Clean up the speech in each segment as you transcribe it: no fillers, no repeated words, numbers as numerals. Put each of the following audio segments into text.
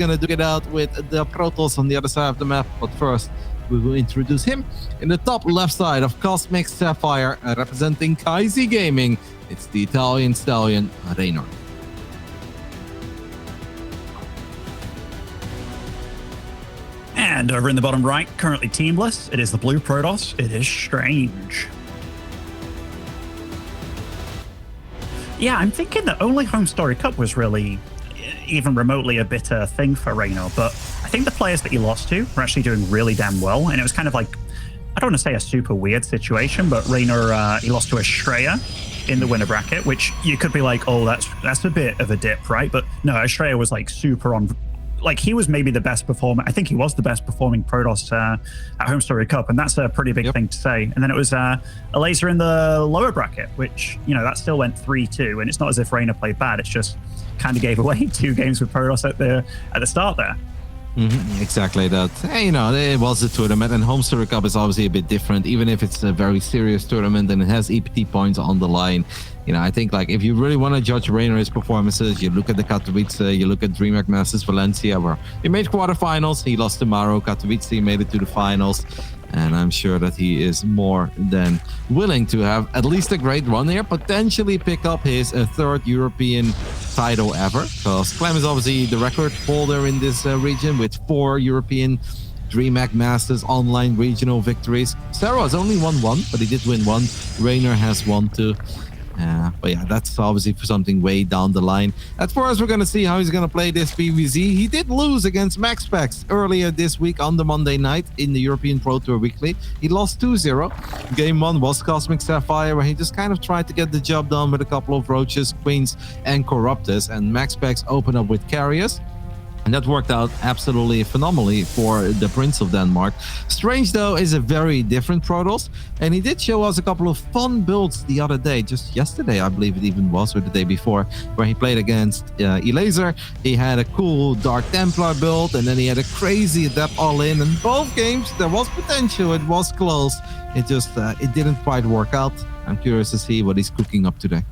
gonna duke it out with the Protoss on the other side of the map. But first, we will introduce him. In the top left side of Cosmic Sapphire, representing Kaisi Gaming, it's the Italian stallion, Reynor. And over in the bottom right, currently teamless, it is the blue Protoss. It is Strange. Yeah, I'm thinking that only Home Story Cup was really even remotely a bitter thing for Reynor, but I think the players that he lost to were actually doing really damn well, and it was kind of like, I don't want to say a super weird situation, but Reynor, he lost to Estrella in the winner bracket, which you could be like, oh, that's a bit of a dip, right? But no, Estrella was like super on, like he was maybe the best performer. I think he was the best performing Protoss at Home Story Cup, and that's a pretty big thing to say. And then it was a laser in the lower bracket, which, you know, that still went 3-2, and it's not as if Reynor played bad, it's just kind of gave away 2 games with Protoss at the start there. Exactly that. You know, it was a tournament, and Home Story Cup is obviously a bit different, even if it's a very serious tournament and it has EPT points on the line. You know, I think like if you really want to judge Reynor's performances, you look at the Katowice, you look at DreamHack Masters Valencia, where he made quarterfinals, he lost to Maro. Katowice, he made it to the finals. And I'm sure that he is more than willing to have at least a great run here, potentially pick up his third European title ever. Because Clem is obviously the record holder in this region with 4 European DreamHack Masters online regional victories. Sarah has only won 1, but he did win 1. Reynor has won 2. But yeah, that's obviously for something way down the line. At first, we're going to see how he's going to play this PvZ. He did lose against MaxPax earlier this week on the Monday night in the European Pro Tour Weekly. He lost 2-0. Game 1 was Cosmic Sapphire, where he just kind of tried to get the job done with a couple of Roaches, Queens, and Corruptus. And MaxPax opened up with Carriers. And that worked out absolutely phenomenally for the Prince of Denmark. Strange, though, is a very different Protoss. And he did show us a couple of fun builds the other day, just yesterday, I believe it even was, or the day before, where he played against Elaser. He had a cool Dark Templar build, and then he had a crazy Adept all-in. And both games, there was potential, it was close. It just, it didn't quite work out. I'm curious to see what he's cooking up today.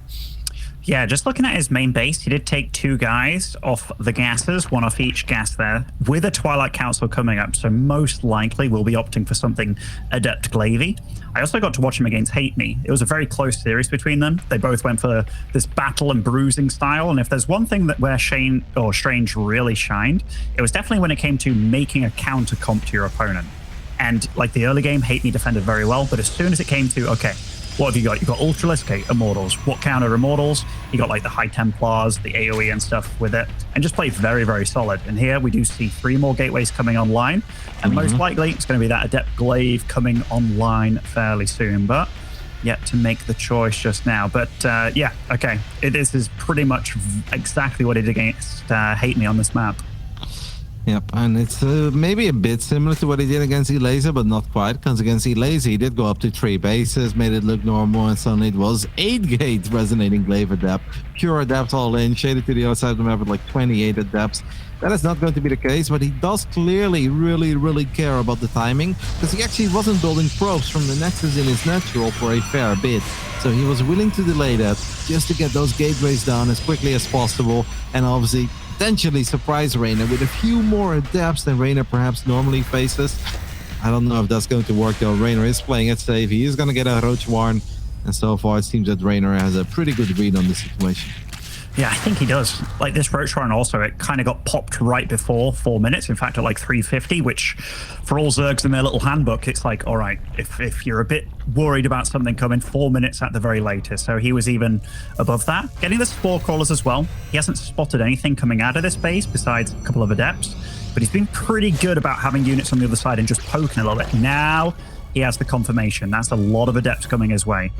Yeah, just looking at his main base, he did take 2 guys off the gases, 1 off each gas there, with a Twilight Council coming up, so most likely we'll be opting for something Adept Glavy. I also got to watch him against Hate Me. It was a very close series between them. They both went for this battle and bruising style, and if there's one thing that where Strange really shined, it was definitely when it came to making a counter comp to your opponent. And like the early game, Hate Me defended very well, but as soon as it came to, okay, what have you got? You've got Ultralisk, okay, Immortals. What counter Immortals? You got like the High Templars, the AoE and stuff with it, and just played very, very solid. And here we do see 3 more gateways coming online, and most likely it's going to be that Adept Glaive coming online fairly soon, but yet to make the choice just now. But yeah, okay, this is pretty much exactly what he did against Hate Me on this map. Yep, and it's maybe a bit similar to what he did against Elaser, but not quite, because against Elaser, he did go up to 3 bases, made it look normal, and suddenly it was 8 gates resonating Glaive Adept, pure Adept all in, shaded to the other side of the map with like 28 Adepts. That is not going to be the case, but he does clearly really care about the timing, because he actually wasn't building probes from the Nexus in his natural for a fair bit. So he was willing to delay that just to get those gateways down as quickly as possible, and obviously potentially surprise Reynor with a few more Adepts than Reynor perhaps normally faces. I don't know if that's going to work though. Reynor is playing it safe. He is going to get a Roach Warren, and so far it seems that Reynor has a pretty good read on the situation. Yeah, I think he does. Like this Roach Warren also, it kind of got popped right before 4 minutes. In fact, at like 3:50, which for all Zergs in their little handbook, it's like, all right, if you're a bit worried about something coming, 4 minutes at the very latest. So he was even above that. Getting the Spore Crawlers as well. He hasn't spotted anything coming out of this base besides a couple of Adepts, but he's been pretty good about having units on the other side and just poking a little bit. Now he has the confirmation. That's a lot of Adepts coming his way.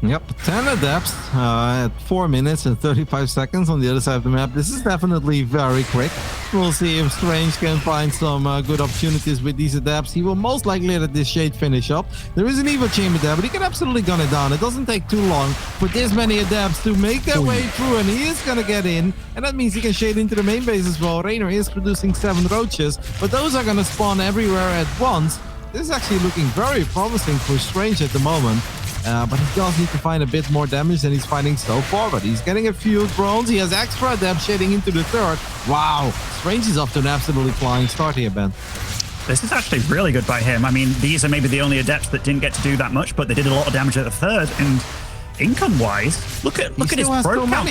Yep, 10 Adepts at 4 minutes and 35 seconds on the other side of the map. This is definitely very quick. We'll see if Strange can find some good opportunities with these Adepts. He will most likely let this Shade finish up. There is an Evo Chamber there, but he can absolutely gun it down. It doesn't take too long for this many Adepts to make their way through, and he is going to get in. And that means he can Shade into the main base as well. Reynor is producing 7 Roaches, but those are going to spawn everywhere at once. This is actually looking very promising for Strange at the moment. but he does need to find a bit more damage than he's finding so far. But he's getting a few drones. He has extra depth shading into the third. Wow, Strange is off to an absolutely flying start here, Ben. This is actually really good by him. I mean, these are maybe the only adepts that didn't get to do that much, but they did a lot of damage at the third. And income-wise, look at his pro count.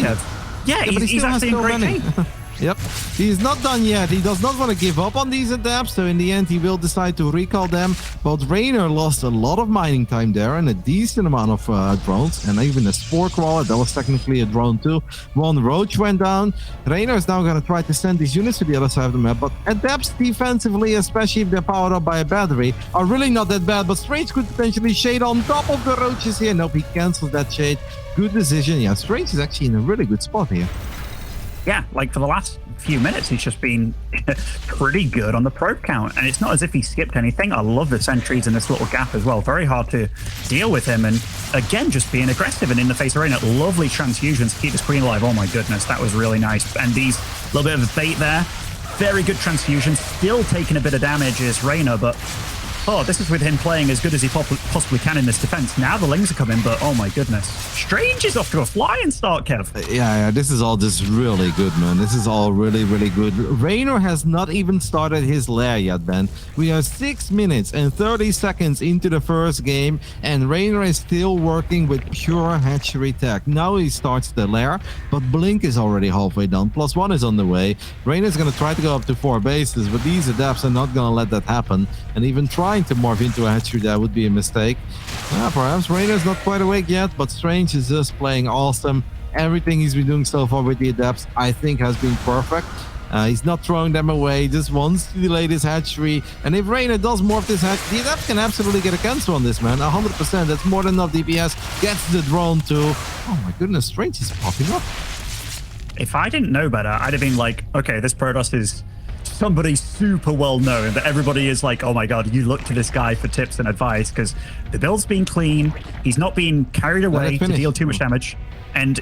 Yeah, he's actually in great shape. Yep, he's not done yet. He does not want to give up on these adapts, so in the end he will decide to recall them. But Reynor lost a lot of mining time there and a decent amount of drones, and even a spore crawler, that was technically a drone too. One roach went down. Reynor is now going to try to send these units to the other side of the map, but adapts defensively, especially if they're powered up by a battery, are really not that bad. But Strange could potentially shade on top of the roaches here. Nope, he cancels that shade. Good decision. Yeah, Strange is actually in a really good spot here. Yeah, like for the last few minutes, he's just been pretty good on the probe count. And it's not as if he skipped anything. I love the sentries in this little gap as well. Very hard to deal with him. And again, just being aggressive and in the face of Reynor. Lovely transfusions to keep his queen alive. Oh my goodness, that was really nice. And these little bit of a bait there. Very good transfusion. Still taking a bit of damage is Reynor, but this is with him playing as good as he possibly can in this defense. Now the Lings are coming, but oh my goodness. Strange is off to a flying start, Kev. Yeah, this is all just really good, man. This is all really, really good. Reynor has not even started his lair yet, Ben. We are 6 minutes and 30 seconds into the first game, and Reynor is still working with pure hatchery tech. Now he starts the lair, but Blink is already halfway done. +1 is on the way. Reynor is going to try to go up to 4 bases, but these adapts are not going to let that happen. And even trying to morph into a hatchery, that would be a mistake. Perhaps Reynor's not quite awake yet, but Strange is just playing awesome. Everything he's been doing so far with the adapts, I think, has been perfect. He's not throwing them away, just wants to delay this hatchery. And if Reynor does morph this hatchery, the adapt can absolutely get a cancel on this, man. 100%, that's more than enough DPS. Gets the drone too. Oh my goodness, Strange is popping up. If I didn't know better, I'd have been like, okay, this Protoss is somebody super well known, that everybody is like, oh my god, you look to this guy for tips and advice, because the build's been clean, he's not being carried away to deal too much damage, and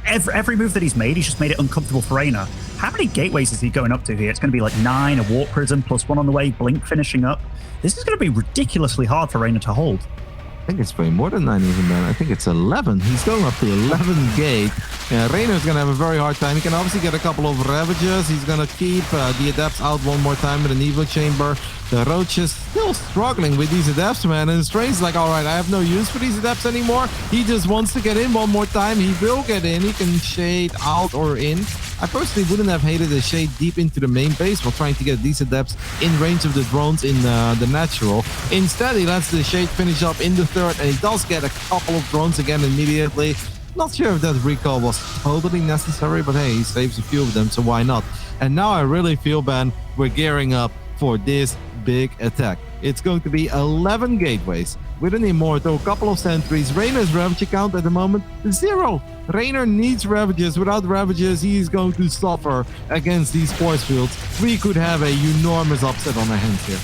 every move that he's just made it uncomfortable for Reynor. How many gateways is he going up to here? It's going to be like 9, a warp prism, +1 on the way, Blink finishing up. This is going to be ridiculously hard for Reynor to hold. I think it's way more than 9 even, man. I think it's 11. He's going up to 11 gate. Reynor's going to have a very hard time. He can obviously get a couple of Ravagers. He's going to keep the Adepts out one more time with an Evo Chamber. The Roach is still struggling with these Adepts, man. And Strange's like, all right, I have no use for these Adepts anymore. He just wants to get in one more time. He will get in. He can shade out or in. I personally wouldn't have hated a shade deep into the main base while trying to get these Adepts in range of the drones in the natural. Instead, he lets the shade finish up in the third, and he does get a couple of drones again immediately. Not sure if that recall was totally necessary, but hey, he saves a few of them, so why not? And now I really feel, Ben, we're gearing up for this big attack. It's going to be 11 gateways with an Immortal, a couple of sentries. Reynor's Ravager count at the moment, 0. Reynor needs Ravagers. Without Ravagers, he's going to suffer against these force fields. We could have a enormous upset on our hands here.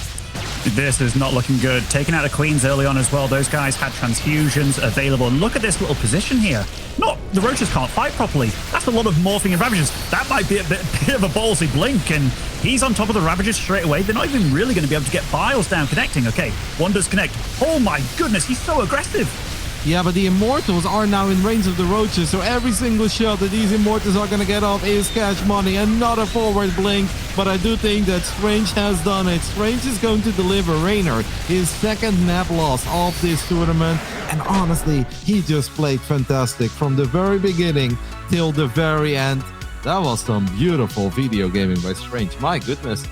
This is not looking good. Taking out the Queens early on as well. Those guys had transfusions available. And look at this little position here. The Roaches can't fight properly. That's a lot of morphing and Ravagers. That might be a bit of a ballsy blink. And he's on top of the Ravagers straight away. They're not even really going to be able to get Biles down connecting. Okay, one does connect. Oh my goodness, he's so aggressive. Yeah, but the Immortals are now in range of the Roaches, so every single shot that these Immortals are going to get off is cash money, and not a forward blink. But I do think that Strange has done it. Strange is going to deliver Reynor his second nap loss of this tournament, and honestly, he just played fantastic from the very beginning till the very end. That was some beautiful video gaming by Strange, my goodness.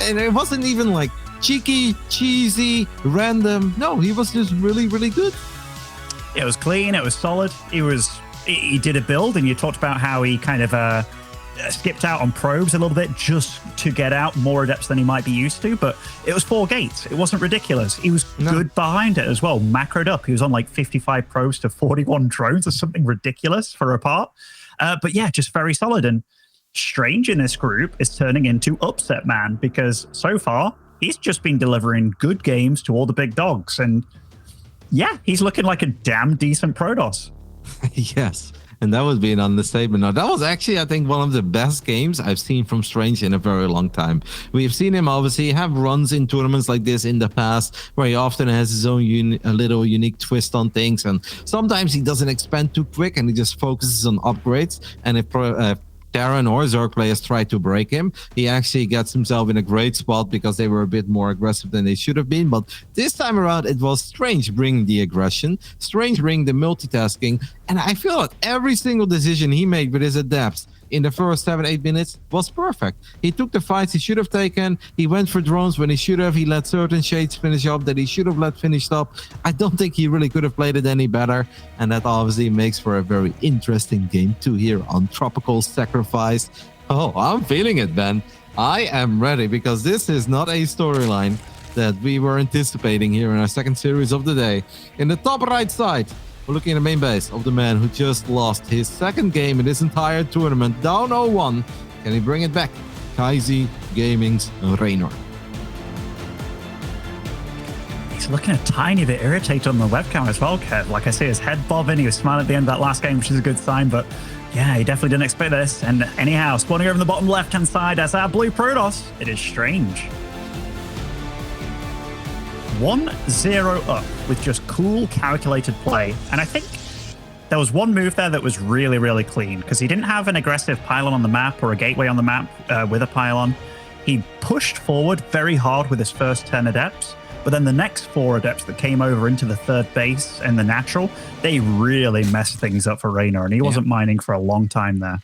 And it wasn't even like cheeky, cheesy, random. No, he was just really, really good. It was clean, it was solid. He did a build, and you talked about how he kind of skipped out on probes a little bit just to get out more Adepts than he might be used to, but it was 4 gates. It wasn't ridiculous. He was good behind it as well, macroed up. He was on like 55 probes to 41 drones or something ridiculous for a part. But yeah, just very solid. And Strange in this group is turning into upset man, because so far he's just been delivering good games to all the big dogs. And yeah, he's looking like a damn decent Protoss. Yes. And that would be an understatement. Now, that was actually, I think, one of the best games I've seen from Strange in a very long time. We've seen him obviously have runs in tournaments like this in the past, where he often has his own a little unique twist on things. And sometimes he doesn't expand too quick and he just focuses on upgrades. And if Terran or Zerg players try to break him, he actually gets himself in a great spot because they were a bit more aggressive than they should have been. But this time around, it was Strange bringing the aggression, Strange bringing the multitasking, and I feel that every single decision he made with his adapts in the first 7-8 minutes was perfect. He took the fights he should have taken. He went for drones when he should have. He let certain shades finish up that he should have let finished up. I don't think he really could have played it any better. And that obviously makes for a very interesting game too here on Tropical Sacrifice. Oh, I'm feeling it, Ben. I am ready because this is not a storyline that we were anticipating here in our second series of the day. In the top right side, we're looking at the main base of the man who just lost his second game in this entire tournament, down 0-1. Can he bring it back? Kaizi Gaming's Reynor. He's looking a tiny bit irritated on the webcam as well, Kev. Like I see his head bobbing. He was smiling at the end of that last game, which is a good sign. But yeah, he definitely didn't expect this. And anyhow, spawning over in the bottom left-hand side as our blue Protoss, it is Strange. 1-0 up with just cool, calculated play. And I think there was one move there that was really, really clean because he didn't have an aggressive pylon on the map or a gateway on the map with a pylon. He pushed forward very hard with his first 10 adepts, but then the next 4 adepts that came over into the third base and the natural, they really messed things up for Reynor, and he wasn't mining for a long time there.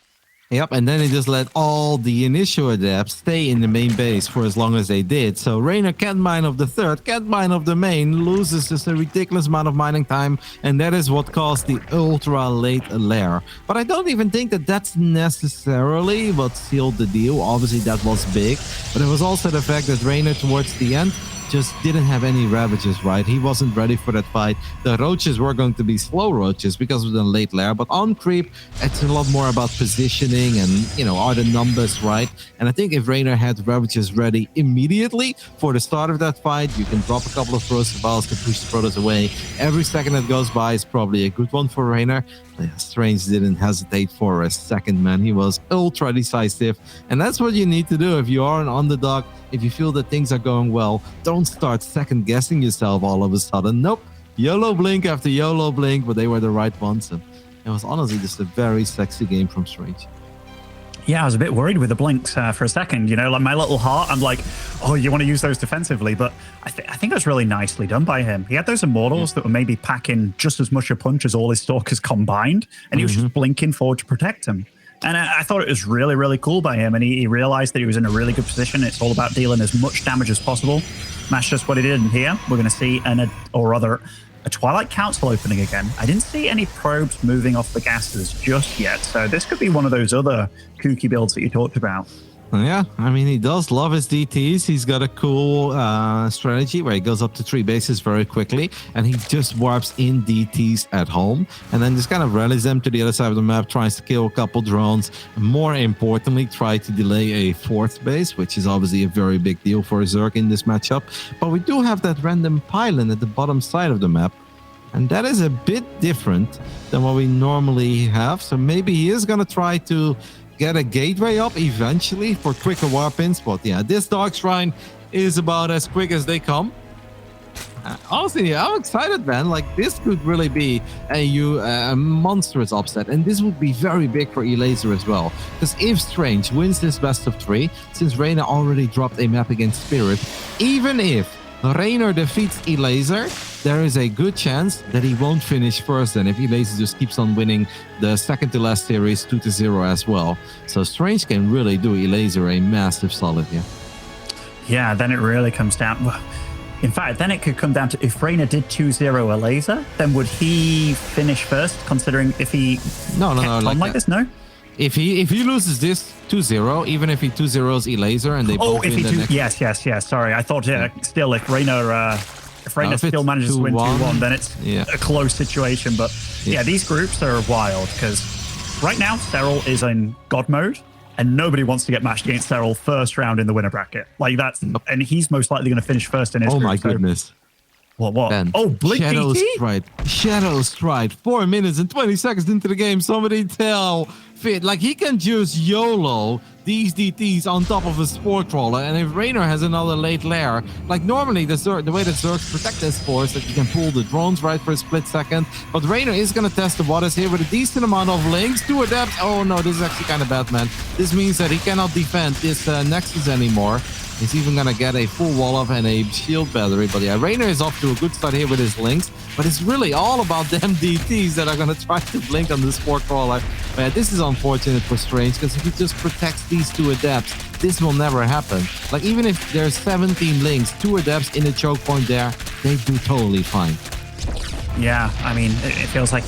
Yep, and then he just let all the initial adepts stay in the main base for as long as they did. So Reynor can't mine of the third, can't mine of the main, loses just a ridiculous amount of mining time, and that is what caused the ultra late lair. But I don't even think that that's necessarily what sealed the deal. Obviously that was big, but it was also the fact that Reynor towards the end just didn't have any Ravages, right? He wasn't ready for that fight. The Roaches were going to be slow Roaches because of the late lair, but on creep, it's a lot more about positioning and, you know, are the numbers right? And I think if Reynor had Ravages ready immediately for the start of that fight, you can drop a couple of Protoss to push the Protoss away. Every second that goes by is probably a good one for Reynor. Strange didn't hesitate for a second, man. He was ultra decisive, and that's what you need to do if you are an underdog. If you feel that things are going well, don't start second guessing yourself all of a sudden. Nope, YOLO blink after YOLO blink, but they were the right ones, and it was honestly just a very sexy game from Strange. Yeah, I was a bit worried with the blinks for a second, you know, like my little heart, I'm like, oh, you want to use those defensively, but I think it was really nicely done by him. He had those Immortals that were maybe packing just as much a punch as all his Stalkers combined, and he was just blinking forward to protect him. And I thought it was really, really cool by him, and he realized that he was in a really good position. It's all about dealing as much damage as possible. That's just what he did in here. We're going to see a Twilight Council opening again. I didn't see any probes moving off the gases just yet, so this could be one of those other kooky builds that you talked about. Yeah, I mean, he does love his DTs. He's got a cool strategy where he goes up to 3 bases very quickly, and he just warps in DTs at home, and then just kind of rallies them to the other side of the map, tries to kill a couple drones. More importantly, try to delay a 4th base, which is obviously a very big deal for Zerg in this matchup. But we do have that random pylon at the bottom side of the map, and that is a bit different than what we normally have. So maybe he is going to try to get a gateway up eventually for quicker warp-ins. But yeah, this Dark Shrine is about as quick as they come. Honestly, I'm excited, man. Like, this could really be a monstrous upset, and this would be very big for Elaser as well. Because if Strange wins this best of 3, since Reynor already dropped a map against Spirit, even if Reynor defeats Elaser, there is a good chance that he won't finish first, and if Elaser just keeps on winning the second to last series 2-0 as well. So Strange can really do Elaser a massive solid here. Yeah, then it really comes down. Well, in fact, then it could come down to if Reynor did 2-0 Elaser, then would he finish first? Considering if he no, like this, no. If he loses this 2-0, even if he 2-0s Elaser and they both if win he the next... yes. Sorry, I thought still if Reynor still manages to win 2-1, then it's a close situation. But yeah, these groups are wild because right now Serral is in God mode, and nobody wants to get matched against Serral first round in the winner bracket. Like that's, and he's most likely going to finish first in his group. Oh my goodness. What? Ben, Oh, Blink Shadow DT? Stride. Shadow Stride. 4 minutes and 20 seconds into the game. Somebody tell Fit. Like, he can just YOLO these DTs on top of a Spore Crawler. And if Reynor has another late lair, like normally the way that Zergs protect their spores, that you can pull the drones right for a split second. But Reynor is going to test the waters here with a decent amount of links. 2 adepts. Oh no, this is actually kind of bad, man. This means that he cannot defend this Nexus anymore. He's even going to get a full wall of and a shield battery. But yeah, Reynor is off to a good start here with his links. But it's really all about them DTs that are going to try to blink on the Spore Crawler. But yeah, this is unfortunate for Strange, because if he just protects these 2 adepts, this will never happen. Like, even if there's 17 links, 2 adepts in the choke point there, they do totally fine. Yeah, I mean, it feels like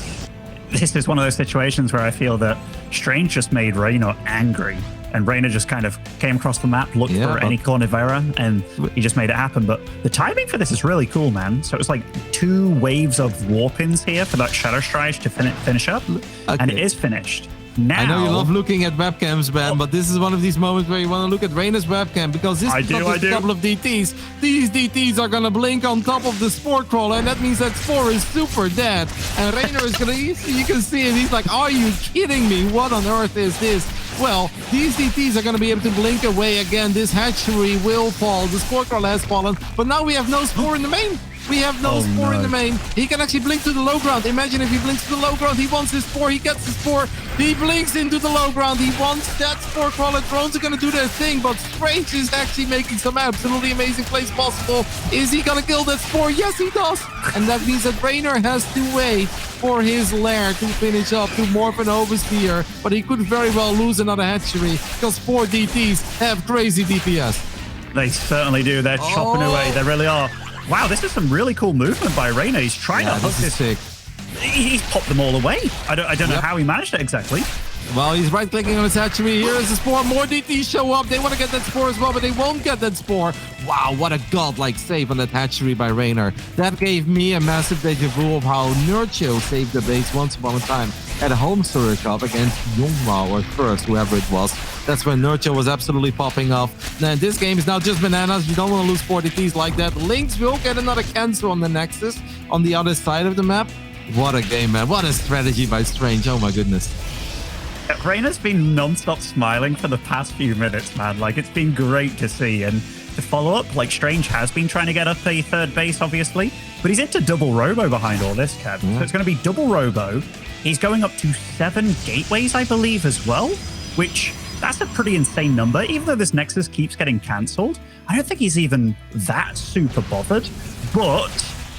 this is one of those situations where I feel that Strange just made Reynor angry. And Reynor just kind of came across the map, looked for any Cornivera, and he just made it happen. But the timing for this is really cool, man. So it was like 2 waves of warp-ins here for that Shadow Stride to finish up. Okay. And it is finished. Now, I know you love looking at webcams, Ben, but this is one of these moments where you want to look at Reynor's webcam, because this is a couple of DTs. These DTs are going to blink on top of the Spore Crawler, and that means that Spore is super dead. And Reynor is going to, you can see it, he's like, are you kidding me? What on earth is this? Well, these DTs are going to be able to blink away again. This hatchery will fall. The Spore Crawler has fallen, but now we have no Spore in the main. We have no Spore in the main. He can actually blink to the low ground. Imagine if he blinks to the low ground. He wants his Spore. He gets the Spore. He blinks into the low ground. He wants that Spore Crawler. Drones are going to do their thing, but Strange is actually making some absolutely amazing plays possible. Is he going to kill that Spore? Yes, he does. And that means that Reynor has to wait for his lair to finish up, to morph an Overseer. But he could very well lose another hatchery, because 4 DTs have crazy DPS. They certainly do. They're chopping away. They really are. Wow, this is some really cool movement by Reynor. He's trying to hook this. Sick. He's popped them all away. I don't know how he managed it exactly. Well, he's right-clicking on his hatchery. Here is the Spore. More DTs show up. They want to get that Spore as well, but they won't get that Spore. Wow, what a godlike save on that hatchery by Reynor. That gave me a massive deja vu of how Nurcho saved the base once upon a time at a home Surrey Cup against Yongma or First, whoever it was. That's when Nurcho was absolutely popping off. Now, this game is now just bananas. You don't want to lose 4 DTs like that. Lynx will get another cancel on the Nexus on the other side of the map. What a game, man. What a strategy by Strange. Oh, my goodness. Reynor's been non-stop smiling for the past few minutes, man. Like, it's been great to see. And to follow up, like, Strange has been trying to get up a 3rd base, obviously. But he's into double robo behind all this, Kev. So it's going to be double robo. He's going up to 7 gateways, I believe, as well, which that's a pretty insane number. Even though this Nexus keeps getting cancelled, I don't think he's even that super bothered. But,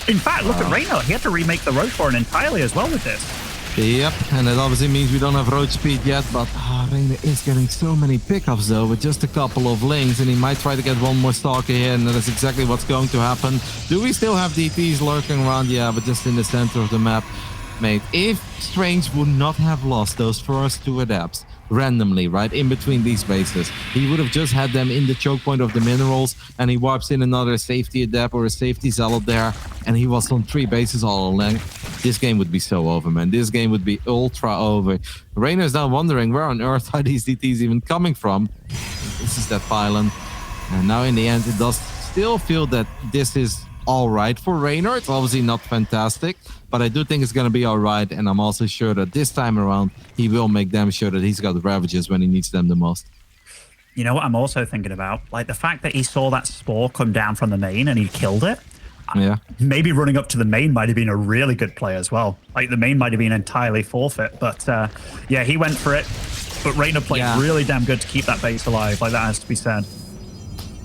in fact, look at Reynor. He had to remake the road for it entirely as well with this. Yep, and it obviously means we don't have road speed yet, but Reynor is getting so many pickups though with just a couple of links, and he might try to get one more Stalker here, and that is exactly what's going to happen. Do we still have DTs lurking around? Yeah, but just in the center of the map. Mate, if Strange would not have lost those first 2 adepts randomly, right, in between these bases, he would have just had them in the choke point of the minerals, and he warps in another safety adept or a safety zealot there, and he was on 3 bases all along. This game would be so over, man. This game would be ultra over. Reynor's now wondering where on earth are these DTs even coming from. This is that pylon. And now in the end, it does still feel that this is all right for Reynor. It's obviously not fantastic, but I do think it's going to be all right. And I'm also sure that this time around, he will make damn sure that he's got the Ravages when he needs them the most. You know what I'm also thinking about? Like the fact that he saw that Spore come down from the main and he killed it. Yeah. Maybe running up to the main might have been a really good play as well. Like the main might have been entirely forfeit, but yeah, he went for it. But Reynor played really damn good to keep that base alive. Like that has to be said.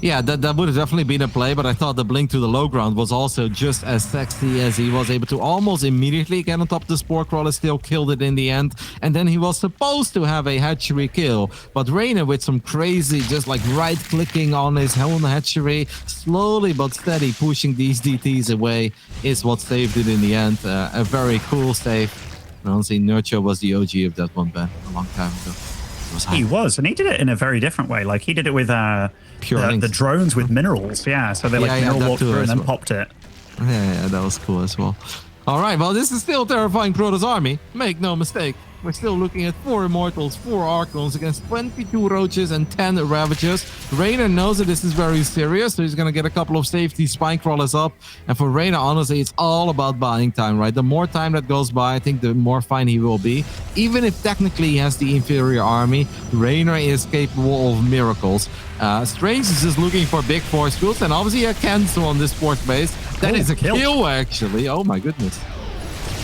Yeah, that would have definitely been a play, but I thought the blink to the low ground was also just as sexy, as he was able to almost immediately get on top of the Spore Crawler, still killed it in the end, and then he was supposed to have a hatchery kill, but Reynor with some crazy, just like right-clicking on his own hatchery, slowly but steady pushing these DTs away is what saved it in the end. A very cool save. And honestly, Nurture was the OG of that one, Ben, a long time ago. He was, and he did it in a very different way. Like he did it with the drones with minerals. Yeah, so they mineral walked through and then popped it. Yeah, that was cool as well. All right, well, this is still terrifying Protoss army. Make no mistake. we're still looking at 4 Immortals, 4 Archons against 22 Roaches and 10 Ravagers. Reynor knows that this is very serious, so he's going to get a couple of safety Spine Crawlers up. And for Reynor, honestly, it's all about buying time, right? The more time that goes by, I think the more fine he will be. Even if technically he has the inferior army, Reynor is capable of miracles. Strange is just looking for big force fields, and obviously a cancel on this 4th base. That is a kill, actually. Oh my goodness.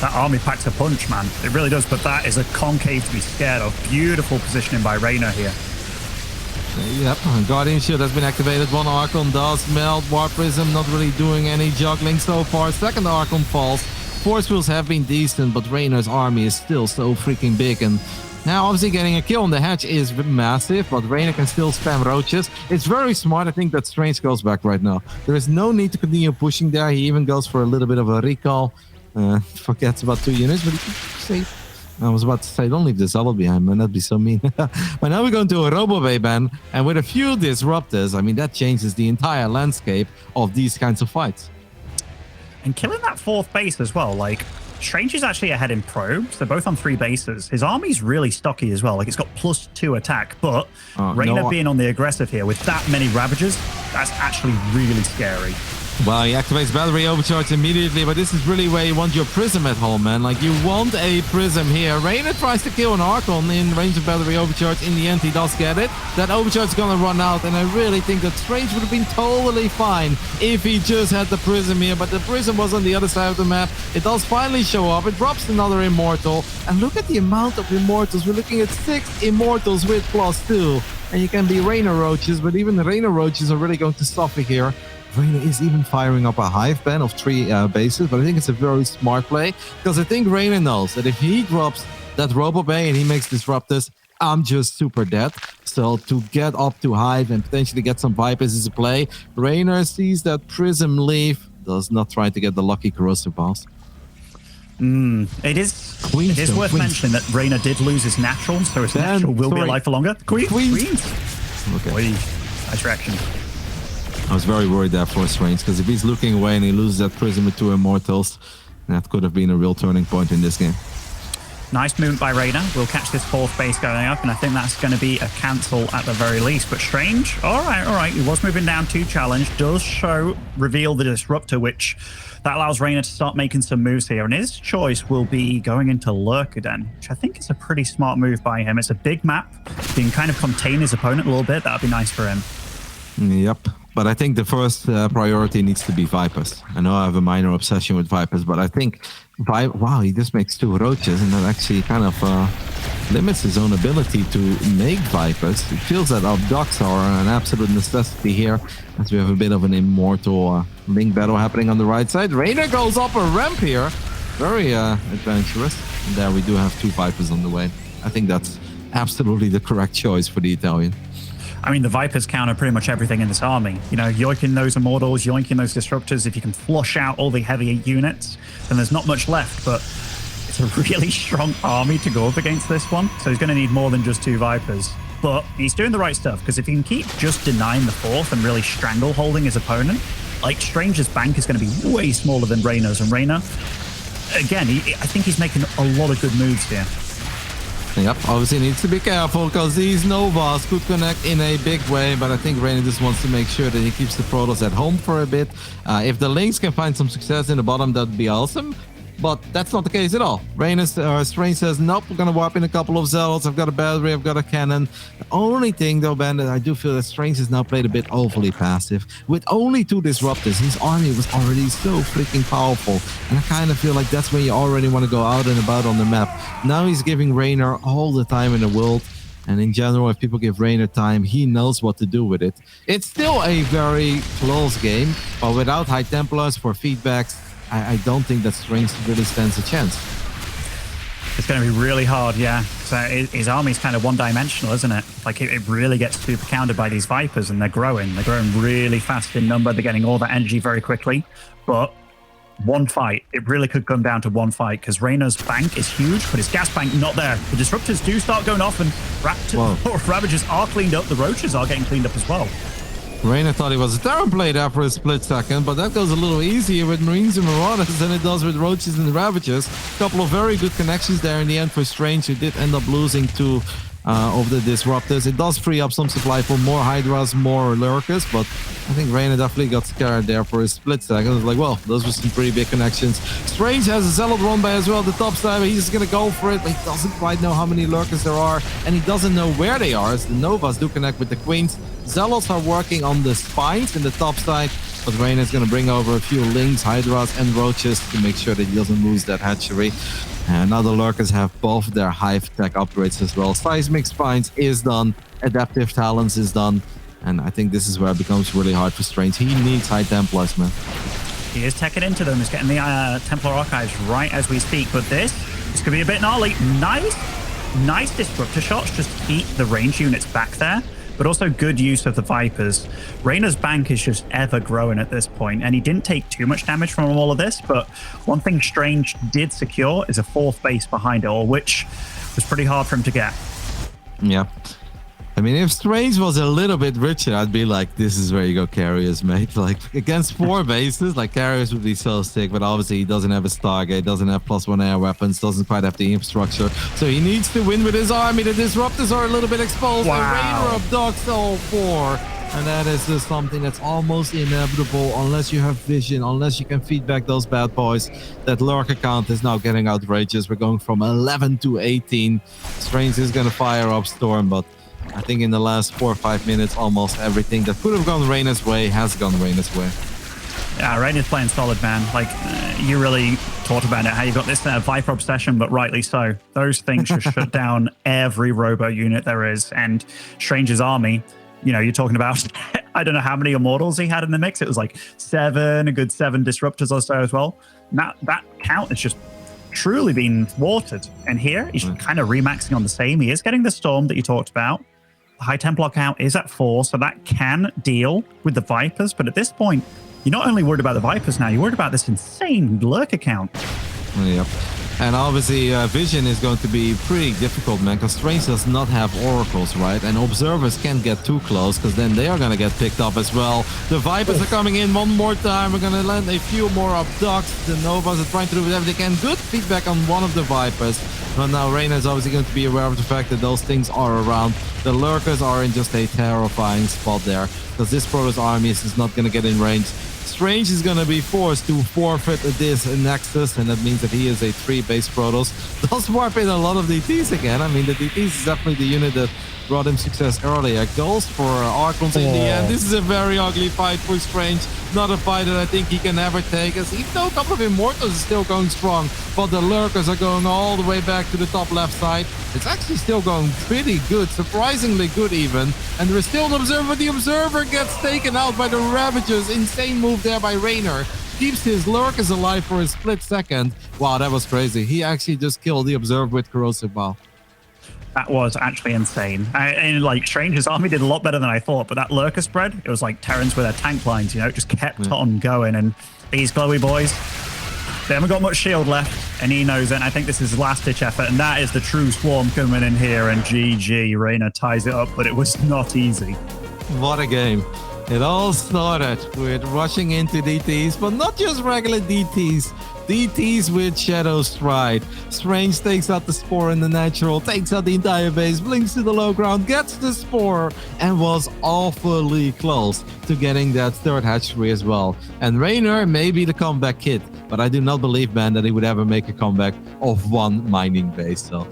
That army packs a punch, man. It really does, but that is a concave to be scared of. Beautiful positioning by Reynor here. Yep, Guardian Shield has been activated. 1 Archon does melt. Warp Prism not really doing any juggling so far. 2nd Archon falls. Force fields have been decent, but Reynor's army is still so freaking big. And now obviously getting a kill on the hatch is massive, but Reynor can still spam Roaches. It's very smart. I think that Strange goes back right now. There is no need to continue pushing there. He even goes for a little bit of a recall. Forgets about 2 units, but he can save. I was about to say, don't leave the Zealot behind, man. That'd be so mean. But now we're going to a Robo-Bay ban, and with a few Disruptors, I mean, that changes the entire landscape of these kinds of fights. And killing that 4th base as well, like, Strange is actually ahead in probes. They're both on 3 bases. His army's really stocky as well. Like, it's got +2 attack, but Reynor being on the aggressive here with that many Ravagers, that's actually really scary. Well, he activates Battery Overcharge immediately, but this is really where you want your Prism at home, man. Like, you want a Prism here. Reynor tries to kill an Archon in range of Battery Overcharge. In the end, he does get it. That Overcharge is going to run out, and I really think that Strange would have been totally fine if he just had the Prism here, but the Prism was on the other side of the map. It does finally show up. It drops another Immortal, and look at the amount of Immortals. We're looking at 6 Immortals with +2, and you can be Reynor Roaches, but even the Reynor Roaches are really going to suffer here. Reynor is even firing up a hive ban of 3 bases, but I think it's a very smart play, because I think Reynor knows that if he drops that Robo Bay and he makes Disruptors, I'm just super dead. So to get up to hive and potentially get some Vipers is a play. Reynor sees that Prism leave, does not try to get the lucky Corrosive Pass. It is worth mentioning that Reynor did lose his natural, so his natural will be alive for longer. Queens. Okay. Oy, nice reaction. I was very worried there for Strange, because if he's looking away and he loses that Prism with 2 Immortals, that could have been a real turning point in this game. Nice movement by Reynor. We'll catch this 4th base going up, and I think that's going to be a cancel at the very least. But Strange, all right. He was moving down to challenge. Does reveal the Disruptor, which that allows Reynor to start making some moves here. And his choice will be going into Lurkaden, which I think is a pretty smart move by him. It's a big map. He can kind of contain his opponent a little bit. That would be nice for him. Yep. But I think the first priority needs to be Vipers. I know I have a minor obsession with Vipers, but I think, wow, he just makes 2 Roaches, and that actually kind of limits his own ability to make Vipers. It feels that Abducts are an absolute necessity here, as we have a bit of an Immortal link battle happening on the right side. Reynor goes up a ramp here. Very adventurous. And there we do have 2 Vipers on the way. I think that's absolutely the correct choice for the Italian. I mean, the Vipers counter pretty much everything in this army. You know, yoinking those Immortals, yoinking those Disruptors. If you can flush out all the heavy units, then there's not much left. But it's a really strong army to go up against this one. So he's going to need more than just 2 Vipers. But he's doing the right stuff, because if he can keep just denying the 4th and really strangle holding his opponent, like, Strange's bank is going to be way smaller than Reynor's. And Reynor, again, I think he's making a lot of good moves here. Yep, obviously needs to be careful, because these Novas could connect in a big way, but I think Reynor just wants to make sure that he keeps the Protoss at home for a bit. If the Lynx can find some success in the bottom, that'd be awesome. But that's not the case at all. Strange says, nope, we're going to warp in a couple of Zealots. I've got a battery, I've got a cannon. The only thing, though, Ben, that I do feel that Strange has now played a bit overly passive. With only 2 Disruptors, his army was already so freaking powerful. And I kind of feel like that's when you already want to go out and about on the map. Now he's giving Reynor all the time in the world. And in general, if people give Reynor time, he knows what to do with it. It's still a very close game, but without High Templars for feedbacks, I don't think that Strange really stands a chance. It's going to be really hard, yeah. So his army's kind of one-dimensional, isn't it? Like, it really gets super countered by these Vipers, and they're growing. They're growing really fast in number. They're getting all that energy very quickly. But one fight, it really could come down to one fight, because Reynor's bank is huge, but his gas bank not there. The Disruptors do start going off, and Ravagers are cleaned up. The Roaches are getting cleaned up as well. Reynor thought he was a Terran play there for a split second, but that goes a little easier with Marines and Marauders than it does with Roaches and Ravagers. A couple of very good connections there in the end for Strange, who did end up losing to of the Disruptors. It does free up some supply for more Hydras, more Lurkers, but I think Reynor definitely got scared there for a split second. It was like, well, those were some pretty big connections. Strange has a Zealot run by as well, the top side, but he's going to go for it, but he doesn't quite know how many Lurkers there are, and he doesn't know where they are, as the Novas do connect with the Queens. Zealots are working on the spines in the top side, but Reynor is going to bring over a few Lynx, Hydras, and Roaches to make sure that he doesn't lose that hatchery. And now the Lurkers have both their Hive tech upgrades as well. Seismic Spines is done, Adaptive Talents is done, and I think this is where it becomes really hard for Strange. He needs High Templars, man. He is teching into them. He's getting the Templar Archives right as we speak, but this could be a bit gnarly. Nice Disruptor shots, just keep the range units back there, but also good use of the Vipers. Reynor's bank is just ever growing at this point, and he didn't take too much damage from all of this, but one thing Strange did secure is a 4th base behind it all, which was pretty hard for him to get. Yeah. I mean, if Strange was a little bit richer, I'd be like, this is where you go Carriers, mate. Like, against 4 bases, like, Carriers would be so sick, but obviously he doesn't have a Stargate, doesn't have +1 air weapons, doesn't quite have the infrastructure. So he needs to win with his army. The Disruptors are a little bit exposed. Wow. And Reynor abducts all 4. And that is just something that's almost inevitable unless you have vision, unless you can feed back those bad boys. That Lurker count is now getting outrageous. We're going from 11 to 18. Strange is going to fire up Storm, but I think in the last 4 or 5 minutes, almost everything that could have gone Reynor's way has gone Reynor's way. Yeah, Reynor's playing solid, man. Like, you really talked about it, how you got this Viper obsession, but rightly so. Those things just shut down every robo unit there is. And Strange's army, you know, you're talking about, I don't know how many Immortals he had in the mix. It was like 7, a good 7 Disruptors or so as well. And that count has just truly been watered. And here, he's kind of remaxing on the same. He is getting the Storm that you talked about. The High Templar count is at 4, so that can deal with the Vipers. But at this point, you're not only worried about the Vipers now, you're worried about this insane Lurker count. Yep. And obviously, Vision is going to be pretty difficult, man, because Strange does not have Oracles, right? And Observers can't get too close, because then they are going to get picked up as well. The Vipers are coming in one more time. We're going to land a few more abducts. The Novas are trying to do whatever they can. Good feedback on one of the Vipers. But now Reynor is obviously going to be aware of the fact that those things are around. The Lurkers are in just a terrifying spot there, because this Protoss army is not going to get in range. Strange is going to be forced to forfeit this Nexus, and that means that he is a 3-base Protoss. Does warp in a lot of DTs again. I mean, the DTs is definitely the unit that brought him success earlier. Goes for Archons in the end. This is a very ugly fight for Strange. Not a fight that I think he can ever take, as even though a couple of Immortals is still going strong, but the Lurkers are going all the way back to the top left side. It's actually still going pretty good, surprisingly good even. And there is still an Observer, but the Observer gets taken out by the Ravagers. Insane move there by Reynor. Keeps his Lurkers alive for a split second. Wow, that was crazy. He actually just killed the Observer with Corrosive Bow. That was actually insane. And like, Strange's army did a lot better than I thought, but that Lurker spread, it was like Terrans with their tank lines, you know, it just kept on going. And these glowy boys, they haven't got much shield left, and he knows it. And I think this is his last-ditch effort, and that is the true Swarm coming in here, and GG, Reynor ties it up, but it was not easy. What a game. It all started with rushing into DTs, but not just regular DTs. DTs with Shadow Stride. Strange takes out the Spore in the natural, takes out the entire base, blinks to the low ground, gets the Spore, and was awfully close to getting that 3rd hatchery as well. And Reynor may be the comeback kid, but I do not believe, man, that he would ever make a comeback of 1 mining base. So,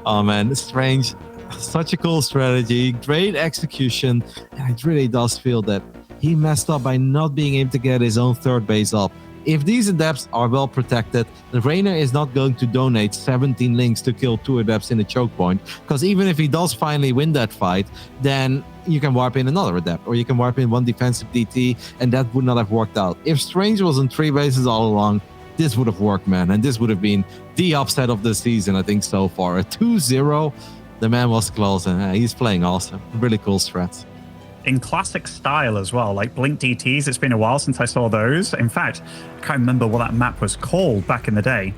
oh man, Strange, such a cool strategy, great execution, and it really does feel that he messed up by not being able to get his own 3rd base up. If these adepts are well protected, the Reynor is not going to donate 17 links to kill 2 adepts in a choke point, because even if he does finally win that fight, then you can warp in another adept, or you can warp in 1 defensive DT, and that would not have worked out. If Strange was on 3 bases all along, this would have worked, man, and this would have been the upset of the season, I think, so far. A 2-0, the man was close, and he's playing awesome. Really cool strats. In classic style as well, like Blink DTs, it's been a while since I saw those. In fact, I can't remember what that map was called back in the day.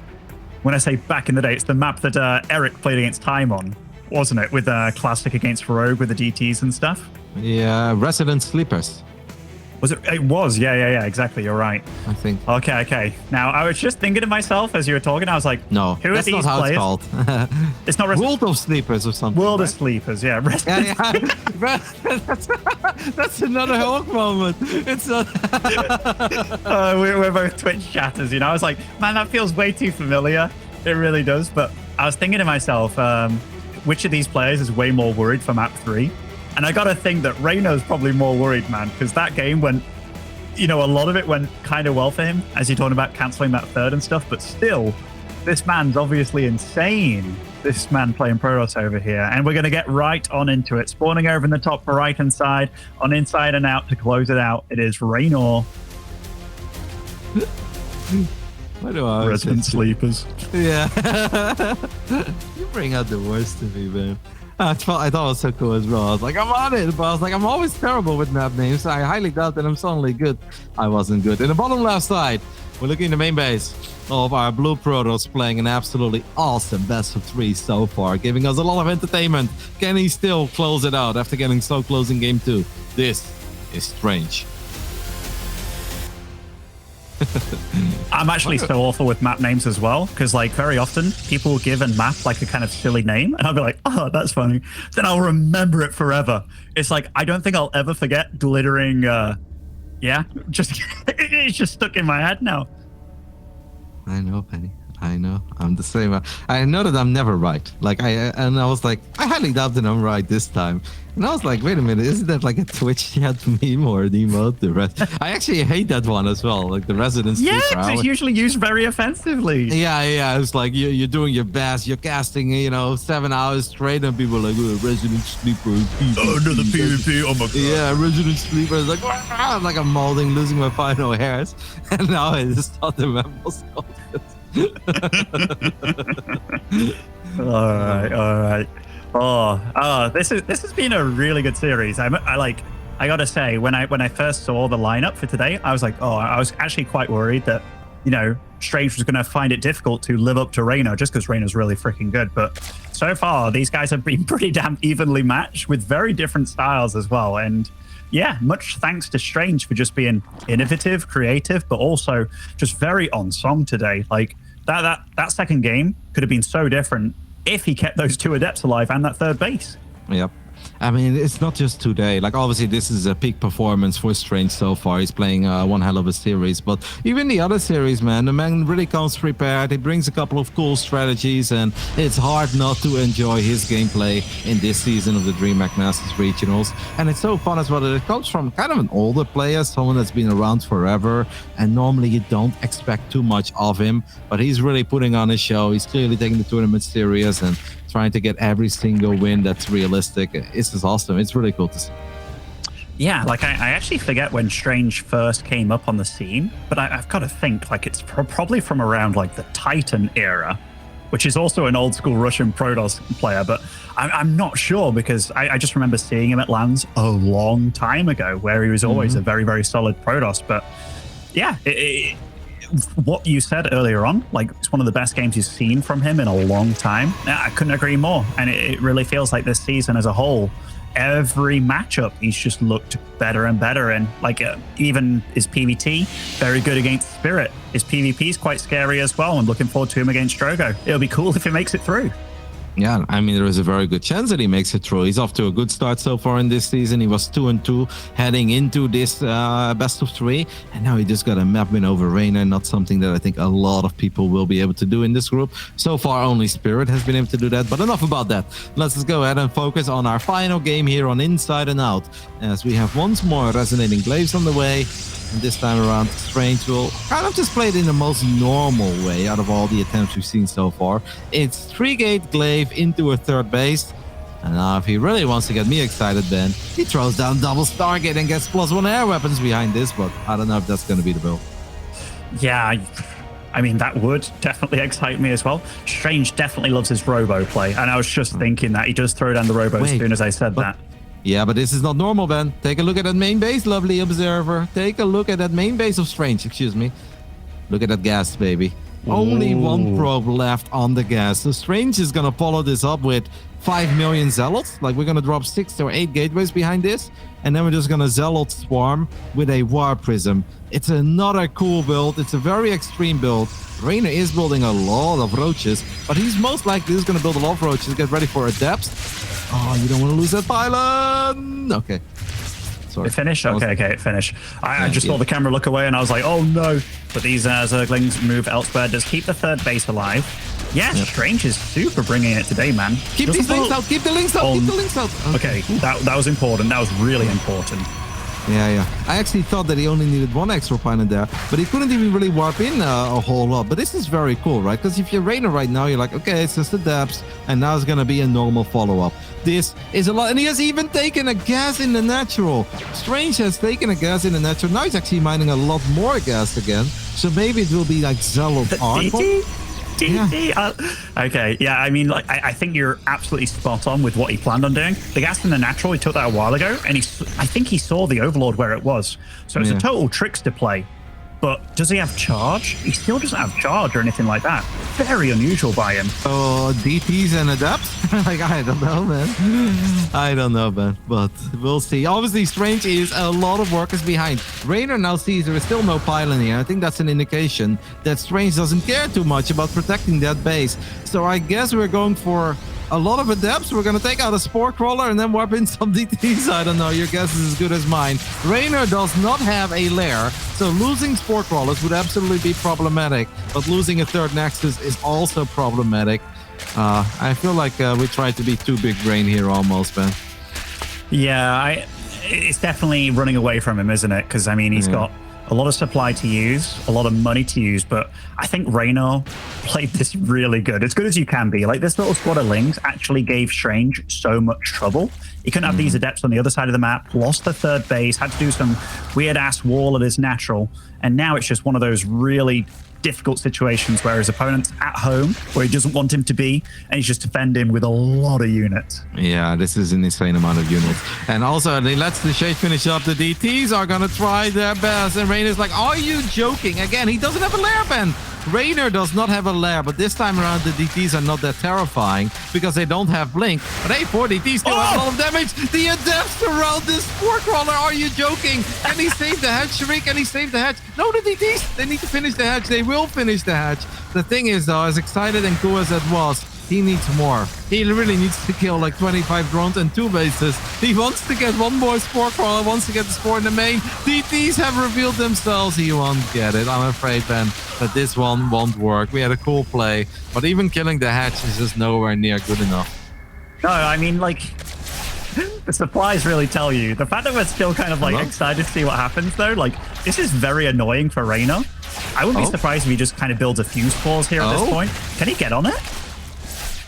When I say back in the day, it's the map that Eric played against Time on, wasn't it? With Classic against Rogue with the DTs and stuff. Yeah, Resident Sleepers. Was it? It was. Yeah. Exactly. You're right. I think. Okay. Now, I was just thinking to myself as you were talking, I was like, No, who are that's these not how players? it's called. It's not World of Sleepers or something. World of right? Sleepers. Yeah. That's another Hulk moment. It's not. We're both Twitch chatters, I was like, man, that feels way too familiar. It really does. But I was thinking to myself, which of these players is way more worried for map 3? And I got to think that Reynor's probably more worried, man, because that game went, a lot of it went kind of well for him, as you're talking about canceling that third and stuff. But still, this man's obviously insane. This man playing Protoss over here. And we're going to get right on into it. Spawning over in the top right-hand side, on inside and out to close it out. It is Reynor. Why do I Resident Sleepers. Yeah. You bring out the worst of me, man. I thought it was so cool as well. I was like, I'm on it. But I was like, I'm always terrible with map names. I highly doubt that I'm suddenly good. I wasn't good. In the bottom left side, we're looking at the main base of our blue Protoss playing an absolutely awesome best of 3 so far, giving us a lot of entertainment. Can he still close it out after getting so close in game 2? This is strange. I'm actually so awful with map names as well, because like very often people will give a map like a kind of silly name and I'll be like, oh, that's funny. Then I'll remember it forever. It's like, I don't think I'll ever forget glittering. It's just stuck in my head now. I know, Penny. I know. I'm the same. I know that I'm never right. I was like, I highly doubt that I'm right this time. And I was like, wait a minute, isn't that like a Twitch chat meme or an emote? The rest. I actually hate that one as well. Like the Resident Sleeper. Yeah, 'cause it's usually used very offensively. Yeah. It's like you're doing your best. You're casting, 7 hours straight, and people are like, oh, Resident Sleeper. Another PvP. Oh my god. Yeah, Resident Sleeper is like, I'm like I'm molding, losing my final hairs, and now I just thought the map was called it. All right. This has been a really good series. I gotta say, when I first saw the lineup for today, I was like, I was actually quite worried that Strange was gonna find it difficult to live up to Reynor, just because Reynor's really freaking good. But so far, these guys have been pretty damn evenly matched with very different styles as well. And yeah, much thanks to Strange for just being innovative, creative, but also just very on song today. Like that second game could have been so different if he kept those 2 adepts alive and that third base. Yep. I mean, it's not just today. Like, obviously, this is a peak performance for Strange so far. He's playing one hell of a series. But even the other series, man, the man really comes prepared. He brings a couple of cool strategies, and it's hard not to enjoy his gameplay in this season of the DreamHack Masters Regionals. And it's so fun as well that it comes from kind of an older player, someone that's been around forever. And normally you don't expect too much of him. But he's really putting on a show. He's clearly taking the tournament serious and trying to get every single win that's realistic. It's just awesome. It's really cool to see. Yeah, like I actually forget when Strange first came up on the scene, but I've got to think like it's probably from around like the Titan era, which is also an old school Russian Protoss player, but I'm not sure because I just remember seeing him at LANs a long time ago where he was always a very, very solid Protoss. But yeah, what you said earlier on, like it's one of the best games you've seen from him in a long time. I couldn't agree more. And it really feels like this season as a whole, every matchup, he's just looked better and better. And like even his PvT, very good against Spirit. His PvP is quite scary as well. I'm looking forward to him against Drogo. It'll be cool if he makes it through. Yeah, I mean, there is a very good chance that he makes it through. He's off to a good start so far in this season. He was 2-2 heading into this best of 3. And now he just got a map win over Reynor, not something that I think a lot of people will be able to do in this group. So far, only Spirit has been able to do that. But enough about that. Let's just go ahead and focus on our final game here on Inside and Out, as we have once more Resonating Glaives on the way. And this time around, Strange will kind of just play it in the most normal way out of all the attempts we've seen so far. It's 3-gate glaive into a third base. And now if he really wants to get me excited, then he throws down double Stargate and gets +1 air weapons behind this. But I don't know if that's going to be the build. Yeah, I mean, that would definitely excite me as well. Strange definitely loves his robo play. And I was just thinking that he does throw down the robo as soon as I said that. Yeah, but this is not normal, Ben. Take a look at that main base, lovely observer. Take a look at that main base of Strange, excuse me. Look at that gas, baby. Only one probe left on the gas. So Strange is going to follow this up with 5 million zealots. Like, we're gonna drop 6 or 8 gateways behind this, and then we're just gonna zealot swarm with a war prism. It's another cool build. It's a very extreme build. Reynor is building a lot of roaches, but he's most likely just gonna build a lot of roaches. Get ready for adepts. Oh, you don't want to lose that pylon. Okay. Sorry. It finished? Okay, it finished. I just saw the camera look away and I was like, oh no. But these Zerglings move elsewhere. Just keep the third base alive. Yeah, Strange is super bringing it today, man. Keep these links out. Keep the links out. Keep the links out. Okay, that was important. That was really important. Yeah. I actually thought that he only needed 1 extra pylon there, but he couldn't even really warp in a whole lot. But this is very cool, right? Because if you're Reynor right now, you're like, okay, it's just the depths, and now it's going to be a normal follow-up. This is a lot, and he has even taken a gas in the natural. Strange has taken a gas in the natural. Now he's actually mining a lot more gas again, so maybe it will be like Zealot Hardcore. Yeah. Okay, yeah, I mean, like, I think you're absolutely spot on with what he planned on doing. The gas in the natural, he took that a while ago, and I think he saw the Overlord where it was. So it's a total trickster play. But does he have charge? He still doesn't have charge or anything like that. Very unusual by him. Oh, DPs and adapts? Like, I don't know, man. I don't know, man. But we'll see. Obviously, Strange is a lot of workers behind. Reynor now sees there is still no pylon here. I think that's an indication that Strange doesn't care too much about protecting that base. So I guess we're going for a lot of adepts. We're going to take out a Spore Crawler and then warp in some DTs. I don't know. Your guess is as good as mine. Reynor does not have a lair, so losing Spore Crawlers would absolutely be problematic. But losing a third Nexus is also problematic. I feel like we tried to be too big brain here almost, man. Yeah, it's definitely running away from him, isn't it? Because, I mean, he's got a lot of supply to use, a lot of money to use, but I think Reynor played this really good. As good as you can be. Like, this little squad of Lings actually gave Strange so much trouble. He couldn't have these adepts on the other side of the map, lost the third base, had to do some weird-ass wall at his natural, and now it's just one of those really difficult situations where his opponent's at home, where he doesn't want him to be, and he's just defending with a lot of units. Yeah, this is an insane amount of units. And also, he lets the Shade finish up. The DTs are going to try their best. And Reynor's like, are you joking? Again, he doesn't have a lair, Ben. Reynor does not have a lair, but this time around, the DTs are not that terrifying because they don't have Blink. But hey, 4 DTs still have a lot of damage. The adepts around this Spore Crawler. Are you joking? Can he save the hatch, Shriek? Can he save the hatch? No, the DTs, they need to finish the hatch. They will finish the hatch. The thing is, though, as excited and cool as that was, he needs more. He really needs to kill like 25 drones and 2 bases. He wants to get 1 more Spore Crawler, wants to get the Spore in the main. DTs have revealed themselves. He won't get it. I'm afraid, Ben, that this one won't work. We had a cool play, but even killing the hatch is just nowhere near good enough. No, I mean, like, the supplies really tell you. The fact that we're still kind of like excited to see what happens, though, like, this is very annoying for Reynor. I wouldn't be surprised if he just kind of builds a few spores here at this point. Can he get on it?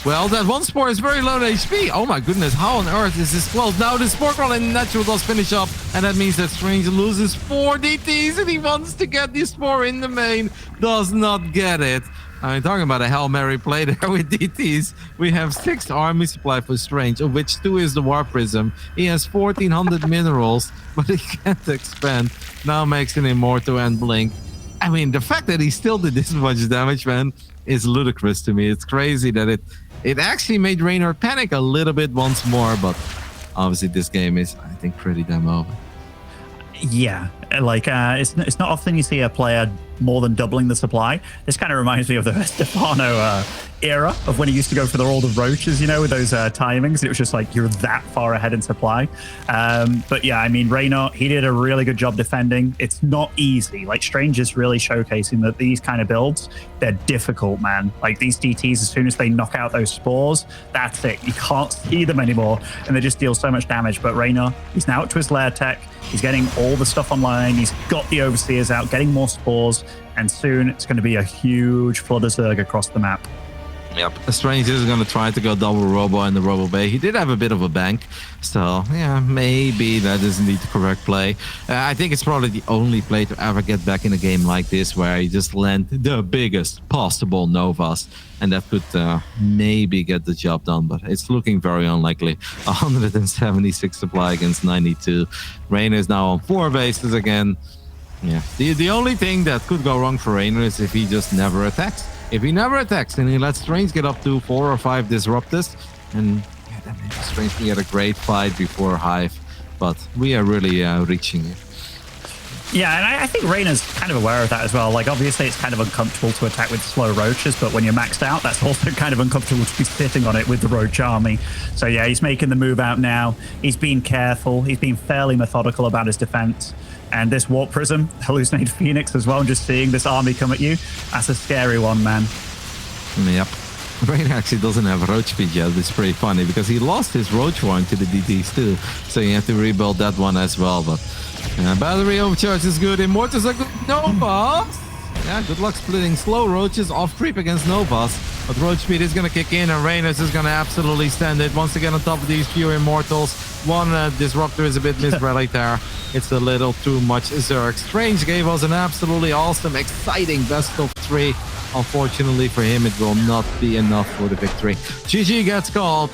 Well, that 1 Spore is very low HP. Oh my goodness, how on earth is this close? Now the Spore Crawler in natural does finish up, and that means that Strange loses 4 DTs, and he wants to get the Spore in the main. Does not get it. I mean, talking about a Hail Mary play there with DTs. We have 6 army supply for Strange, of which 2 is the War Prism. He has 1,400 minerals, but he can't expand. Now makes an Immortal and Blink. I mean, the fact that he still did this much damage, man, is ludicrous to me. It's crazy that it actually made Reynor panic a little bit once more, but obviously this game is, I think, pretty damn over. Yeah, like it's not often you see a player more than doubling the supply. This kind of reminds me of the Stefano era of when he used to go for all the roaches, you know, with those timings. It was just like you're that far ahead in supply. But yeah, I mean, Reynor, he did a really good job defending. It's not easy. Like, Strange is really showcasing that these kind of builds, they're difficult, man. Like, these DTs, as soon as they knock out those spores, that's it. You can't see them anymore, and they just deal so much damage. But Reynor, he's now up to his lair tech. He's getting all the stuff online. He's got the Overseers out, getting more spores, and soon it's going to be a huge flood of Zerg across the map. Yep. Strange is going to try to go double Robo in the Robo Bay. He did have a bit of a bank, so yeah, maybe that is indeed the correct play. I think it's probably the only play to ever get back in a game like this where you just land the biggest possible Novas, and that could maybe get the job done, but it's looking very unlikely. 176 supply against 92. Reynor is now on 4 bases again. Yeah. The only thing that could go wrong for Reynor is if he just never attacks. If he never attacks and he lets Strange get up to 4 or 5 Disruptors, and Strange can get a great fight before Hive, but we are really reaching it. Yeah, and I think Reynor's kind of aware of that as well. Like, obviously, it's kind of uncomfortable to attack with slow roaches, but when you're maxed out, that's also kind of uncomfortable to be sitting on it with the roach army. So yeah, he's making the move out now. He's being careful. He's being fairly methodical about his defense. And this Warp Prism, Hallucinated Phoenix as well, and just seeing this army come at you, that's a scary one, man. Yep. Reynor actually doesn't have roach speed yet. It's pretty funny because he lost his roach one to the DTs too. So you have to rebuild that one as well. But battery overcharge is good. Immortals are good. Novas. Yeah, good luck splitting slow roaches off creep against Novas. But roach speed is going to kick in and Reynor is going to absolutely stand it. Once again on top of these few Immortals. One Disruptor is a bit misread there. It's a little too much Zerg. Strange gave us an absolutely awesome, exciting best of 3. Unfortunately for him, it will not be enough for the victory. GG gets called.